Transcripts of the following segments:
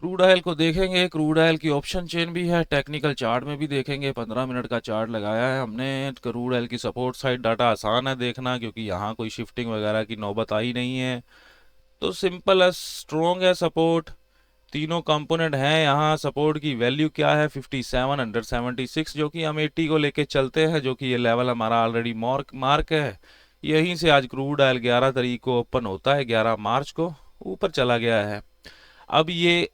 Crude oil को देखेंगे, crude oil की ऑप्शन चेन भी है, टेक्निकल चार्ट में भी देखेंगे। 15 मिनट का चार्ट लगाया है हमने। क्रूड ऑयल की सपोर्ट साइड डाटा आसान है देखना, क्योंकि यहाँ कोई शिफ्टिंग वगैरह की नौबत आई नहीं है। तो सिंपल है, स्ट्रॉन्ग है सपोर्ट। तीनों कंपोनेंट हैं यहाँ। सपोर्ट की वैल्यू क्या है? 5776, जो कि हम 80 को लेके चलते हैं, जो कि ये लेवल हमारा ऑलरेडी मार्क है। यहीं से आज क्रूड ऑयल 11 तारीख को ओपन होता है, 11 मार्च को ऊपर चला गया है। अब ये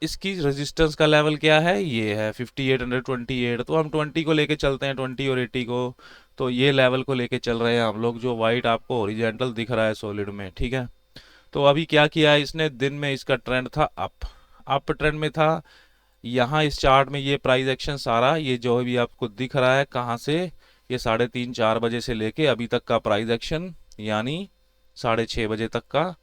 इसकी रेजिस्टेंस का लेवल क्या है? ये है 5828। तो हम 20 को लेके चलते हैं, 20 और 80 को। तो ये लेवल को लेके चल रहे हैं हम लोग, जो वाइट आपको ओरिजेंटल दिख रहा है सॉलिड में, ठीक है। तो अभी क्या किया है इसने? दिन में इसका ट्रेंड था अप ट्रेंड में था। यहाँ इस चार्ट में ये प्राइस एक्शन सारा, ये जो भी आपको दिख रहा है, कहाँ से? ये 3:30-4 बजे से लेके अभी तक का प्राइस एक्शन, यानी 6:30 बजे तक का।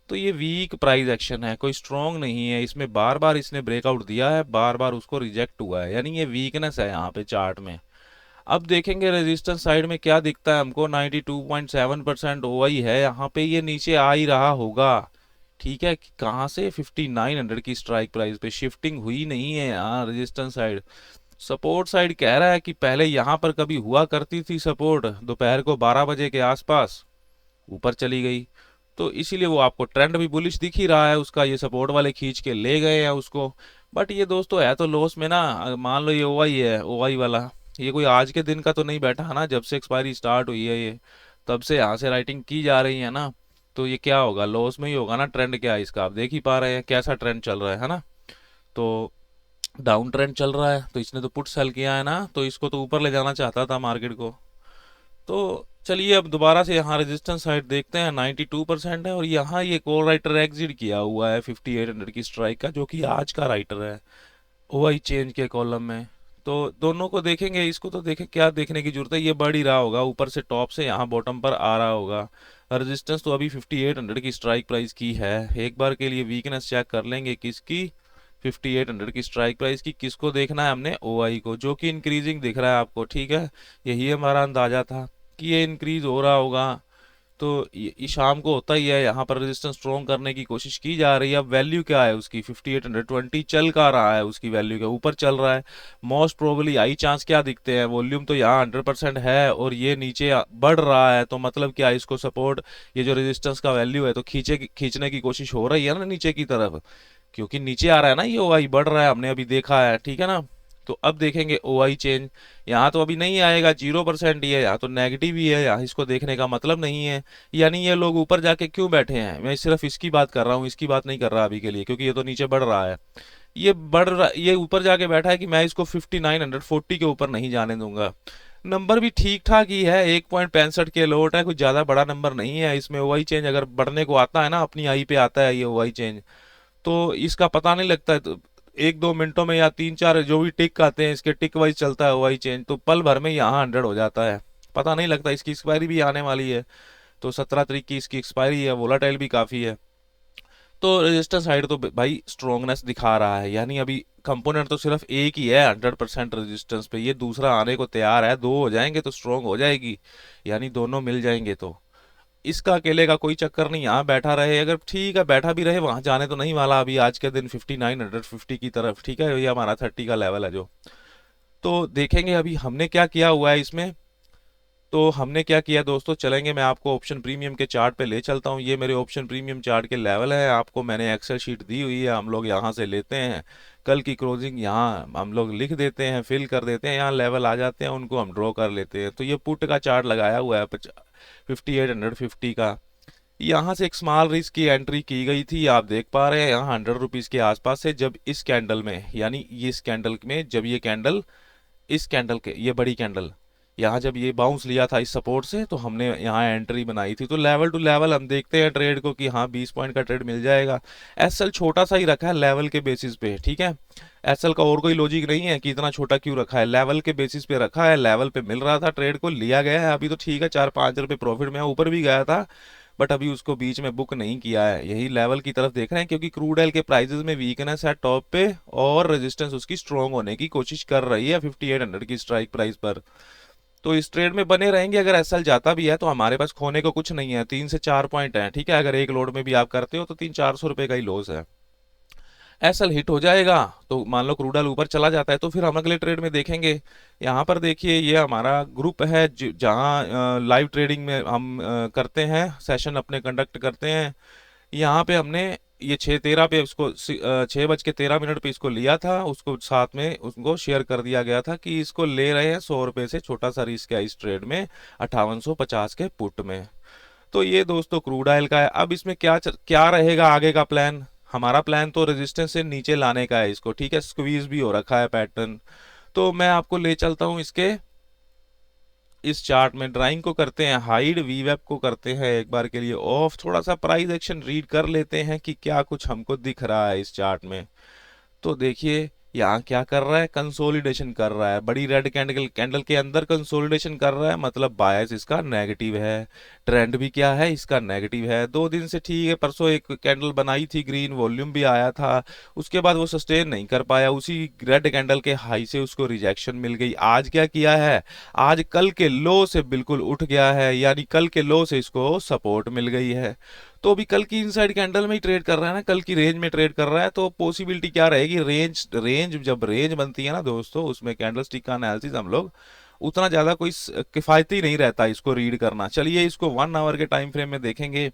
तो ये वीक प्राइस एक्शन है, कोई स्ट्रॉन्ग नहीं है इसमें। बार बार इसने ब्रेकआउट दिया है, बार बार उसको रिजेक्ट हुआ है, यानी ये वीकनेस है यहाँ पे चार्ट में। अब देखेंगे रेजिस्टेंस साइड में क्या दिखता है हमको। 92.7% ओआई है यहाँ पे, ये नीचे आ ही रहा होगा, ठीक है। कहाँ से? 5900 की स्ट्राइक प्राइस पे शिफ्टिंग हुई नहीं है यहाँ। रेजिस्टेंस साइड, सपोर्ट साइड कह रहा है कि पहले यहाँ पर कभी हुआ करती थी सपोर्ट, दोपहर को 12 बजे के आसपास ऊपर चली गई। तो इसीलिए वो आपको ट्रेंड भी बुलिश दिख ही रहा है उसका, ये सपोर्ट वाले खींच के ले गए हैं उसको। बट ये दोस्तों है तो लॉस में ना। मान लो ये ओआई है, ओआई वाला, ये कोई आज के दिन का तो नहीं बैठा है ना। जब से एक्सपायरी स्टार्ट हुई है ये, तब से यहाँ से राइटिंग की जा रही है ना। तो ये क्या होगा? लॉस में ही होगा ना। ट्रेंड क्या है इसका आप देख ही पा रहे हैं, कैसा ट्रेंड चल रहा है ना। तो डाउन ट्रेंड चल रहा है, तो इसने तो पुट सेल किया है ना, तो इसको तो ऊपर ले जाना चाहता था मार्केट को। तो चलिए अब दोबारा से यहाँ रेजिस्टेंस साइड देखते हैं। 92% है, और यहाँ ये कॉल राइटर एग्जिट किया हुआ है 5800 की स्ट्राइक का, जो कि आज का राइटर है ओआई चेंज के कॉलम में। तो दोनों को देखेंगे, इसको तो देखें, क्या देखने की जरूरत है, ये बढ़ ही रहा होगा ऊपर से, टॉप से यहाँ बॉटम पर आ रहा होगा। रेजिस्टेंस तो अभी 5800 की स्ट्राइक प्राइस की है। एक बार के लिए वीकनेस चेक कर लेंगे किसकी? 5800 की स्ट्राइक प्राइस की। किसको देखना है हमने? ओआई को, जो कि इंक्रीजिंग दिख रहा है आपको, ठीक है। यही हमारा अंदाजा था कि ये इंक्रीज हो रहा होगा। तो ये शाम को होता ही है। यहाँ पर रेजिस्टेंस स्ट्रॉन्ग करने की कोशिश की जा रही है। अब वैल्यू क्या है उसकी? 5820 चल का रहा है, उसकी वैल्यू के ऊपर चल रहा है। मोस्ट प्रोबेबली आई चांस क्या दिखते हैं? वॉल्यूम तो यहाँ 100% है, और ये नीचे बढ़ रहा है, तो मतलब क्या? इसको सपोर्ट, ये जो रेजिस्टेंस का वैल्यू है, तो खींचने की कोशिश हो रही है ना नीचे की तरफ, क्योंकि नीचे आ रहा है ना, ये ओआई बढ़ रहा है, हमने अभी देखा है, ठीक है ना। तो अब देखेंगे ओआई चेंज। यहाँ तो अभी नहीं आएगा, 0% ही है, यहाँ तो नेगेटिव ही है, यहाँ इसको देखने का मतलब नहीं है। यानी ये लोग ऊपर जाके क्यों बैठे हैं? मैं सिर्फ इसकी बात कर रहा हूँ, इसकी बात नहीं कर रहा अभी के लिए, क्योंकि ये तो नीचे बढ़ रहा है। ये बढ़ रहा, ये ऊपर जाके बैठा है कि मैं इसको 5940 के ऊपर नहीं जाने दूंगा। नंबर भी ठीक ठाक ही है, 1.65 के लोट है, कुछ ज्यादा बड़ा नंबर नहीं है इसमें। ओआई चेंज अगर बढ़ने को आता है ना, अपनी आई पे आता है ये ओआई चेंज, तो इसका पता नहीं लगता है। तो 1-2 मिनटों में, या 3-4 जो भी टिक आते हैं इसके, टिक वाइज चलता है वाई चेंज, तो पल भर में यहाँ 100 हो जाता है, पता नहीं लगता। इसकी एक्सपायरी भी आने वाली है, तो 17 तारीख की इसकी एक्सपायरी है। वोलाटाइल भी काफ़ी है। तो रजिस्टर साइड तो भाई स्ट्रोंगनेस दिखा रहा है, यानी अभी कंपोनेंट तो सिर्फ एक ही है 100% रेजिस्टेंस पे, ये दूसरा आने को तैयार है। दो हो जाएंगे तो स्ट्रोंग हो जाएगी, यानी दोनों मिल जाएंगे। तो इसका अकेले का कोई चक्कर नहीं, यहाँ बैठा रहे अगर ठीक है, बैठा भी रहे, वहां जाने तो नहीं वाला अभी आज के दिन 5950 की तरफ, ठीक है। ये हमारा 30 का लेवल है जो। तो देखेंगे अभी हमने क्या किया हुआ है इसमें। तो हमने क्या किया दोस्तों, चलेंगे, मैं आपको ऑप्शन प्रीमियम के चार्ट पे ले चलता हूँ। ये मेरे ऑप्शन प्रीमियम चार्ट के लेवल है, आपको मैंने एक्सेल शीट दी हुई है, हम लोग यहाँ से लेते हैं। कल की क्लोजिंग यहाँ हम लोग लिख देते हैं, फिल कर देते हैं, यहाँ लेवल आ जाते हैं, उनको हम ड्रॉ कर लेते हैं। तो ये पुट का चार्ट लगाया हुआ है 5850 का। यहाँ से एक स्मॉल रिस्क की एंट्री की गई थी, आप देख पा रहे हैं यहाँ 100 रुपीज़ के आसपास से। जब इस कैंडल में, यानी ये इस कैंडल में, जब ये कैंडल, इस कैंडल के, ये बड़ी कैंडल, यहाँ जब ये बाउंस लिया था इस सपोर्ट से, तो हमने यहाँ एंट्री बनाई थी। तो लेवल टू लेवल हम देखते हैं ट्रेड को कि हाँ 20 पॉइंट का ट्रेड मिल जाएगा। एसएल छोटा सा ही रखा है लेवल के बेसिस पे, ठीक है। एसएल का और कोई लॉजिक नहीं है कि इतना छोटा क्यों रखा है, लेवल के बेसिस पे रखा है। लेवल पे मिल रहा था, ट्रेड को लिया गया है। अभी तो ठीक है, 4-5 रुपए प्रॉफिट में ऊपर भी गया था, बट अभी उसको बीच में बुक नहीं किया है। यही लेवल की तरफ देख रहे हैं, क्योंकि क्रूड ऑयल के प्राइसेस में वीकनेस है टॉप पे, और रेजिस्टेंस उसकी स्ट्रॉन्ग होने की कोशिश कर रही है 5800 की स्ट्राइक प्राइस पर। तो इस ट्रेड में बने रहेंगे। अगर एसएल जाता भी है तो हमारे पास खोने को कुछ नहीं है, 3 से 4 पॉइंट है, ठीक है। अगर एक लोड में भी आप करते हो तो 300-400 रुपए का ही लॉस है। एसएल हिट हो जाएगा तो मान लो क्रूड ऑयल ऊपर चला जाता है तो फिर हम अगले ट्रेड में देखेंगे। यहाँ पर देखिए ये हमारा ग्रुप है जहाँ लाइव ट्रेडिंग में हम करते हैं, सेशन अपने कंडक्ट करते हैं। यहाँ पे हमने ये 6:13 पे उसको 6:13 पे इसको लिया था, उसको साथ में उसको शेयर कर दिया गया था कि इसको ले रहे हैं 100 रुपये से, छोटा सा रिस्क है इस ट्रेड में 5850 के पुट में। तो ये दोस्तों क्रूड ऑयल का है। अब इसमें क्या रहेगा आगे का प्लान? हमारा प्लान तो रेजिस्टेंस से नीचे लाने का है इसको, ठीक है, स्क्वीज भी हो रखा है पैटर्न। तो मैं आपको ले चलता हूं इसके इस चार्ट में, ड्राइंग को करते हैं हाइड, वीवेप को करते हैं एक बार के लिए ऑफ, थोड़ा सा प्राइस एक्शन रीड कर लेते हैं कि क्या कुछ हमको दिख रहा है इस चार्ट में। तो देखिए यहाँ क्या कर रहा है, कंसोलिडेशन कर रहा है, बड़ी रेड कैंडल कैंडल के अंदर कंसोलिडेशन कर रहा है, मतलब बायस इसका नेगेटिव है। ट्रेंड भी क्या है इसका, नेगेटिव है। 2 दिन से ठीक है, परसों एक कैंडल बनाई थी ग्रीन, वॉल्यूम भी आया था, उसके बाद वो सस्टेन नहीं कर पाया, उसी रेड कैंडल के हाई से उसको रिजेक्शन मिल गई। आज क्या किया है, आज कल के लो से बिल्कुल उठ गया है, यानी कल के लो से इसको सपोर्ट मिल गई है। तो अभी कल की इनसाइड कैंडल में ही ट्रेड कर रहा है ना, कल की रेंज में ट्रेड कर रहा है, तो पॉसिबिलिटी क्या रहेगी, जब रेंज बनती है ना दोस्तों, उसमें कैंडल स्टिक का एनालिसिस हम लोग उतना ज़्यादा कोई किफ़ायती नहीं रहता इसको रीड करना। चलिए इसको 1 आवर के टाइम फ्रेम में देखेंगे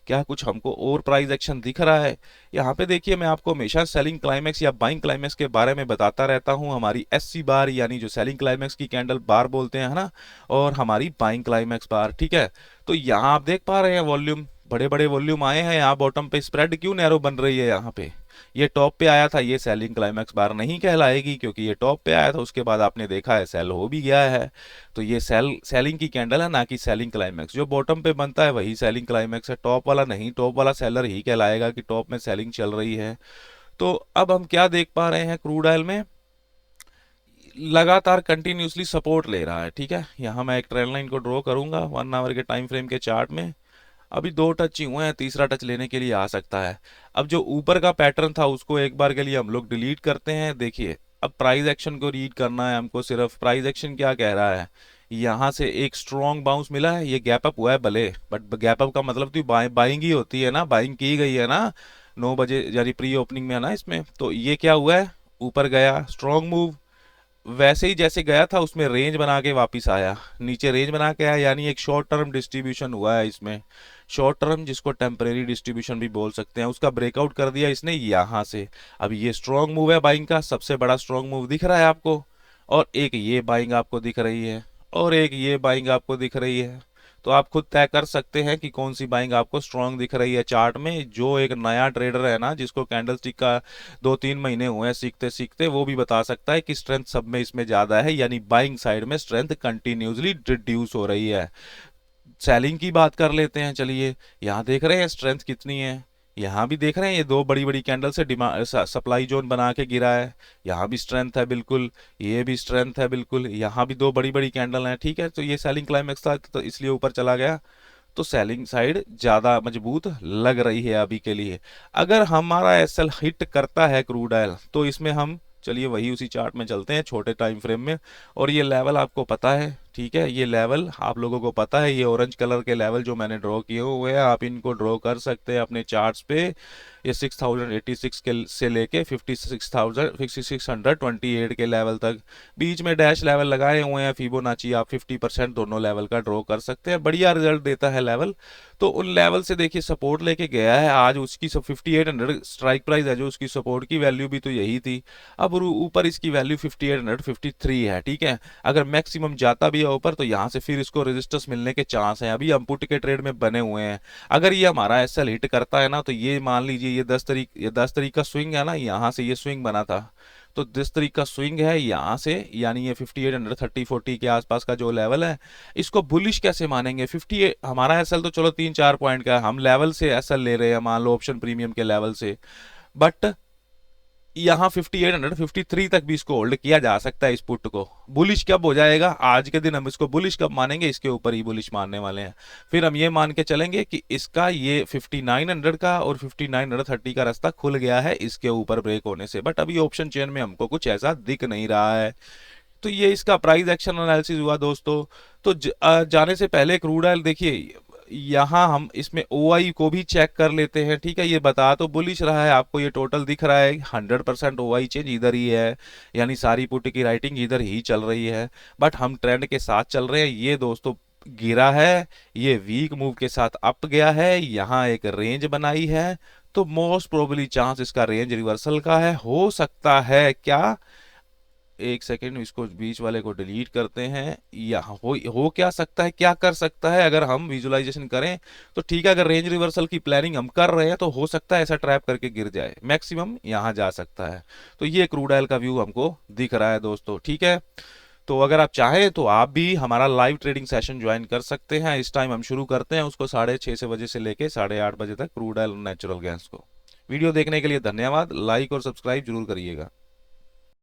क्या कुछ हमको और प्राइस एक्शन दिख रहा है। यहाँ पे देखिए मैं आपको हमेशा सेलिंग क्लाइमेक्स या बाइंग क्लाइमेक्स के बारे में बताता रहता हूँ। हमारी एससी बार यानी जो सेलिंग क्लाइमेक्स की कैंडल बार बोलते हैं, है ना, और हमारी बाइंग क्लाइमेक्स बार, ठीक है। तो यहाँ आप देख पा रहे हैं वॉल्यूम, बड़े बड़े वॉल्यूम आए हैं। यहाँ बॉटम पे स्प्रेड क्यों नैरो बन रही है, यहाँ पे ये टॉप पे आया था, ये सेलिंग क्लाइमैक्स बार नहीं कहलाएगी क्योंकि ये टॉप पे आया था, उसके बाद आपने देखा है सेल हो भी गया है। तो ये सेलिंग की कैंडल है, ना कि सेलिंग क्लाइमैक्स। जो बॉटम पे बनता है वही सेलिंग क्लाइमैक्स है, टॉप वाला नहीं। टॉप वाला सेलर ही कहलाएगा कि टॉप में सेलिंग चल रही है। तो अब हम क्या देख पा रहे हैं, क्रूड ऑयल में लगातार कंटिन्यूसली सपोर्ट ले रहा है, ठीक है। यहाँ मैं एक ट्रेंड लाइन को ड्रॉ करूंगा 1 आवर के टाइम फ्रेम के चार्ट में। अभी 2 टच ही हुए हैं, तीसरा टच लेने के लिए आ सकता है। अब जो ऊपर का पैटर्न था उसको एक बार के लिए हम लोग डिलीट करते हैं। देखिए अब प्राइस एक्शन को रीड करना है हमको, सिर्फ प्राइस एक्शन क्या कह रहा है। यहाँ से एक स्ट्रॉन्ग बाउंस मिला है, ये गैप अप हुआ है भले, बट गैप अप का मतलब तो बाइंग ही होती है ना, बाइंग की गई है ना 9 बजे यानी प्री ओपनिंग में है ना इसमें। तो ये क्या हुआ है, ऊपर गया स्ट्रॉन्ग मूव, वैसे ही जैसे गया था उसमें रेंज बना के वापस आया, नीचे रेंज बना के आया, यानी एक शॉर्ट टर्म डिस्ट्रीब्यूशन हुआ है इसमें। शॉर्ट टर्म जिसको टेम्परेरी डिस्ट्रीब्यूशन भी बोल सकते हैं, उसका ब्रेकआउट कर दिया इसने यहाँ से। अब ये स्ट्रॉन्ग मूव है बाइंग का, सबसे बड़ा स्ट्रॉन्ग मूव दिख रहा है आपको, और एक ये बाइंग आपको दिख रही है, और एक ये बाइंग आपको दिख रही है। तो आप खुद तय कर सकते हैं कि कौन सी बाइंग आपको स्ट्रांग दिख रही है चार्ट में। जो एक नया ट्रेडर है ना, जिसको कैंडल स्टिक का 2-3 महीने हुए हैं सीखते सीखते, वो भी बता सकता है कि स्ट्रेंथ सब में इसमें ज्यादा है, यानी बाइंग साइड में स्ट्रेंथ कंटिन्यूसली रिड्यूस हो रही है। सेलिंग की बात कर लेते हैं, चलिए यहाँ देख रहे हैं स्ट्रेंथ कितनी है, यहाँ भी देख रहे हैं ये 2 बड़ी बड़ी कैंडल से डिमांड सप्लाई जोन बना के गिरा है, यहाँ भी स्ट्रेंथ है बिल्कुल, ये भी स्ट्रेंथ है बिल्कुल, यहाँ भी 2 बड़ी बड़ी कैंडल हैं, ठीक है। तो ये सेलिंग क्लाइमेक्स था तो इसलिए ऊपर चला गया, तो सेलिंग साइड ज़्यादा मजबूत लग रही है अभी के लिए। अगर हमारा एसएल हिट करता है क्रूड ऑयल तो इसमें हम, चलिए वही उसी चार्ट में चलते हैं छोटे टाइम फ्रेम में, और ये लेवल आपको पता है, ठीक है, ये लेवल आप लोगों को पता है, ये ऑरेंज कलर के लेवल जो मैंने ड्रॉ किए हुए हैं आप इनको ड्रॉ कर सकते हैं अपने चार्ट्स पे। ये 6086 के से लेके 5628 के लेवल तक, बीच में डैश लेवल लगाए हुए हैं फिबोनाची, आप 50% दोनों लेवल का ड्रॉ कर सकते हैं, बढ़िया रिजल्ट देता है लेवल। तो उन लेवल से देखिए सपोर्ट लेके गया है, आज उसकी 5800 स्ट्राइक प्राइस है, जो उसकी सपोर्ट की वैल्यू भी तो यही थी। अब ऊपर इसकी वैल्यू 5853 है, ठीक है। अगर मैक्सिमम जाता भी है ऊपर तो यहाँ से फिर इसको रेजिस्टेंस मिलने के चांस हैं, अभी हम पुट के ट्रेड में बने हुए हैं। अगर ये हमारा एसएल हिट करता है ना, तो ये मान लीजिए ये 10 तारीख का स्विंग है ना, यहाँ से ये स्विंग बना था, तो 10 तारीख का स्विंग है यहाँ से, यानी ये 5830-40 के आसपास का जो लेवल है, इसको बुलिश कैसे मानेंगे। 58 हमारा एसएल तो चलो 3-4 पॉइंट का है, हम लेवल से एसएल ले रहे हैं, मान लो ऑप्शन प्रीमियम के लेवल से, बट यहाँ 5853 तक भी इसको होल्ड किया जा सकता है इस पुट को। बुलिश कब हो जाएगा, आज के दिन हम इसको बुलिश कब मानेंगे, इसके ऊपर ही बुलिश मानने वाले हैं। फिर हम ये मान के चलेंगे कि इसका ये 5900 का और 5930 का रास्ता खुल गया है इसके ऊपर ब्रेक होने से, बट अभी ऑप्शन चेन में हमको कुछ ऐसा दिख नहीं रहा है। तो ये इसका प्राइस एक्शन एनालिसिस हुआ दोस्तों। तो जाने से पहले क्रूड ऑयल देखिए यहाँ हम इसमें OI को भी चेक कर लेते हैं। ठीक है, ये बता तो बुलिश रहा है, आपको ये टोटल दिख रहा है 100% OI चेंज इधर ही है, यानी सारी पुट की राइटिंग इधर ही चल रही है, बट हम ट्रेंड के साथ चल रहे हैं। ये दोस्तों गिरा है, ये वीक मूव के साथ अप गया है, यहाँ एक रेंज बनाई है, तो मोस्ट प्रोबेबली चांस इसका रेंज रिवर्सल का है। हो सकता है क्या, एक सेकेंड, इसको बीच वाले को डिलीट करते हैं। यहाँ हो क्या सकता है, क्या कर सकता है, अगर हम विजुअलाइजेशन करें तो ठीक है, अगर रेंज रिवर्सल की प्लानिंग हम कर रहे हैं तो हो सकता है ऐसा ट्रैप करके गिर जाए, मैक्सिमम यहाँ जा सकता है। तो ये क्रूड ऑयल का व्यू हमको दिख रहा है दोस्तों। ठीक है, तो अगर आप चाहें तो आप भी हमारा लाइव ट्रेडिंग सेशन ज्वाइन कर सकते हैं। इस टाइम हम शुरू करते हैं उसको 6:30 बजे से लेके 8:30 बजे तक, क्रूड ऑयल और नेचुरल गैस को। वीडियो देखने के लिए धन्यवाद, लाइक और सब्सक्राइब जरूर करिएगा।